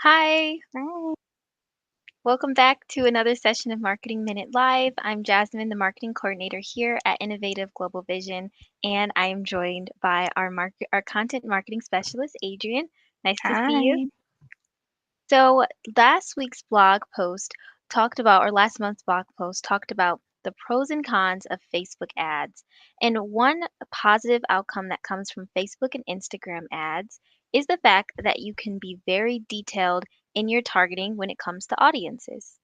Hi, Right. welcome back to another session of Marketing Minute Live. I'm Jasmine, the marketing coordinator here at Innovative Global Vision, and I am joined by our content marketing specialist, Adrian. Nice to see you. Hi. So, last week's blog post or last month's blog post talked about the pros and cons of Facebook ads. And one positive outcome that comes from Facebook and Instagram ads is the fact that you can be very detailed in your targeting when it comes to audiences.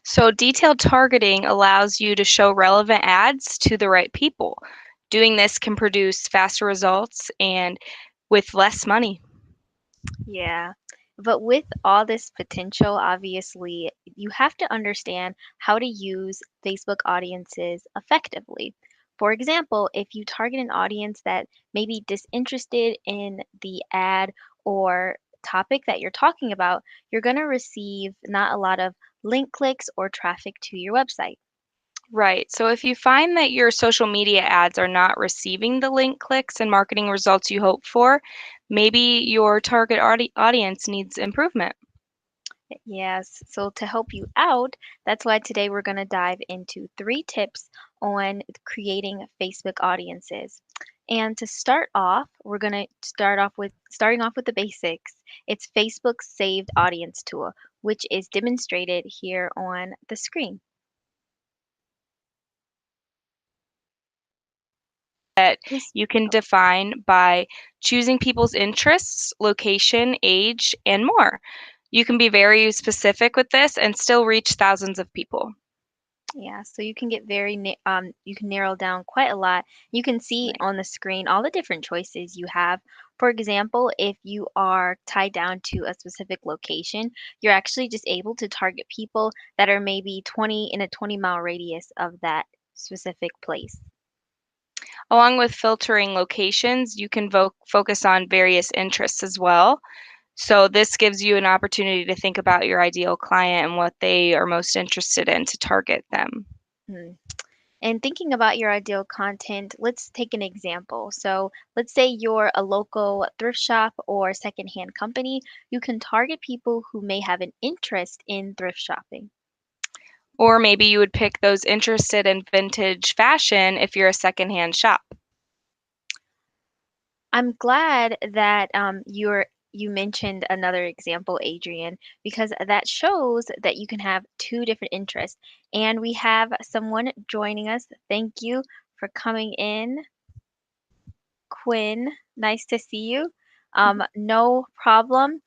So, detailed targeting allows you to show relevant ads to the right people. Doing this can produce faster results and with less money. Yeah. But with all this potential, obviously, you have to understand how to use Facebook audiences effectively. For example, if you target an audience that may be disinterested in the ad or topic that you're talking about, you're going to receive not a lot of link clicks or traffic to your website. Right. So, if you find that your social media ads are not receiving the link clicks and marketing results you hope for, maybe your target audience needs improvement. Yes, so to help you out, that's why today we're going to dive into 3 tips on creating Facebook audiences. And to start off, we're going to starting off with the basics. It's Facebook's saved audience tool, which is demonstrated here on the screen. That This you can define by choosing people's interests, location, age, and more. You can be very specific with this and still reach thousands of people. Yeah, so you can get you can narrow down quite a lot. You can see Right. on the screen all the different choices you have. For example, if you are tied down to a specific location, you're actually just able to target people that are maybe 20 in a 20-mile radius of that specific place. Along with filtering locations, you can focus on various interests as well. So, this gives you an opportunity to think about your ideal client and what they are most interested in to target them. Hmm. And thinking about your ideal content, let's take an example. So, let's say you're a local thrift shop or secondhand company. You can target people who may have an interest in thrift shopping. Or maybe you would pick those interested in vintage fashion if you're a secondhand shop. I'm glad that you mentioned another example, Adrian, because that shows that you can have 2 different interests. And we have someone joining us. Thank you for coming in, Quinn. Nice to see you. No problem.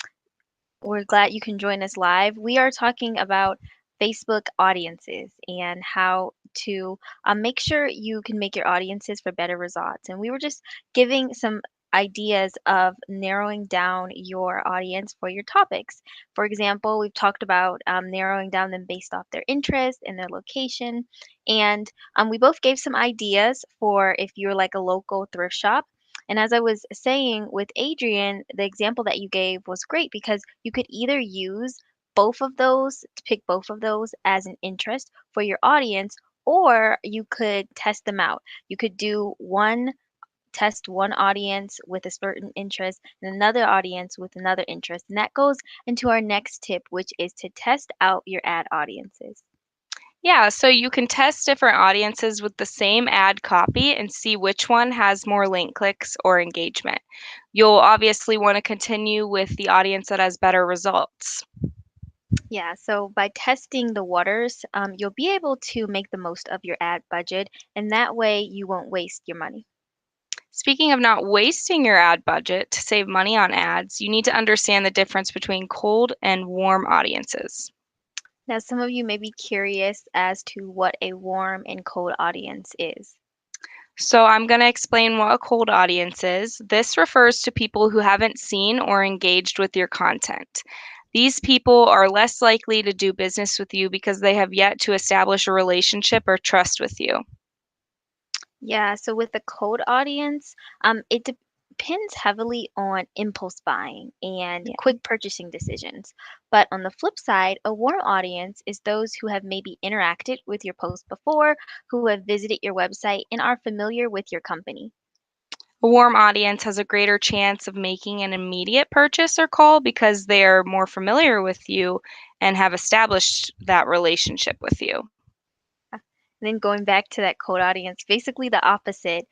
We're glad you can join us live. We are talking about Facebook audiences and how to make sure you can make your audiences for better results. And we were just giving some ideas of narrowing down your audience for your topics. For example, we've talked about narrowing down them based off their interest and their location. And we both gave some ideas for if you're like a local thrift shop. And as I was saying with Adrian, the example that you gave was great because you could either use both of those to pick both of those as an interest for your audience, or you could test them out. You could test one audience with a certain interest and another audience with another interest. And that goes into our next tip, which is to test out your ad audiences. Yeah, so you can test different audiences with the same ad copy and see which one has more link clicks or engagement. You'll obviously want to continue with the audience that has better results. Yeah, so by testing the waters, you'll be able to make the most of your ad budget, and that way you won't waste your money. Speaking of not wasting your ad budget to save money on ads, you need to understand the difference between cold and warm audiences. Now, some of you may be curious as to what a warm and cold audience is. So, I'm going to explain what a cold audience is. This refers to people who haven't seen or engaged with your content. These people are less likely to do business with you because they have yet to establish a relationship or trust with you. Yeah, so with the cold audience, it depends heavily on impulse buying and Yeah. quick purchasing decisions. But on the flip side, a warm audience is those who have maybe interacted with your post before, who have visited your website, and are familiar with your company. A warm audience has a greater chance of making an immediate purchase or call because they are more familiar with you and have established that relationship with you. And then going back to that cold audience, basically the opposite.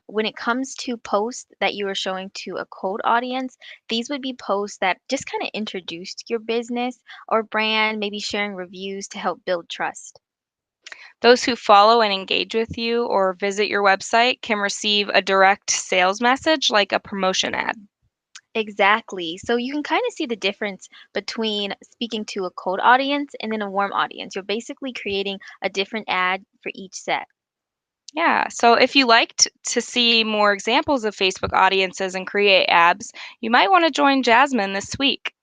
When it comes to posts that you are showing to a cold audience, these would be posts that just kind of introduced your business or brand, maybe sharing reviews to help build trust. Those who follow and engage with you or visit your website can receive a direct sales message like a promotion ad. Exactly. So you can kind of see the difference between speaking to a cold audience and then a warm audience. You're basically creating a different ad for each set. Yeah, so if you liked to see more examples of Facebook audiences and create ads, you might want to join Jasmine this week.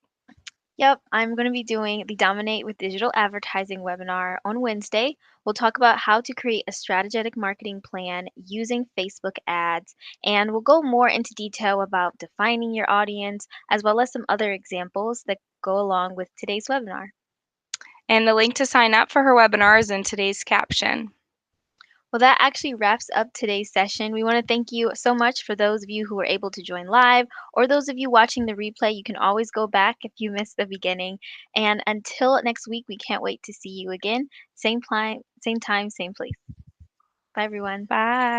Yep, I'm going to be doing the Dominate with Digital Advertising webinar on Wednesday. We'll talk about how to create a strategic marketing plan using Facebook ads, and we'll go more into detail about defining your audience as well as some other examples that go along with today's webinar. And the link to sign up for her webinar is in today's caption. Well, that actually wraps up today's session. We want to thank you so much for those of you who were able to join live, or those of you watching the replay. You can always go back if you missed the beginning. And until next week, we can't wait to see you again. Same time, same place. Bye, everyone. Bye.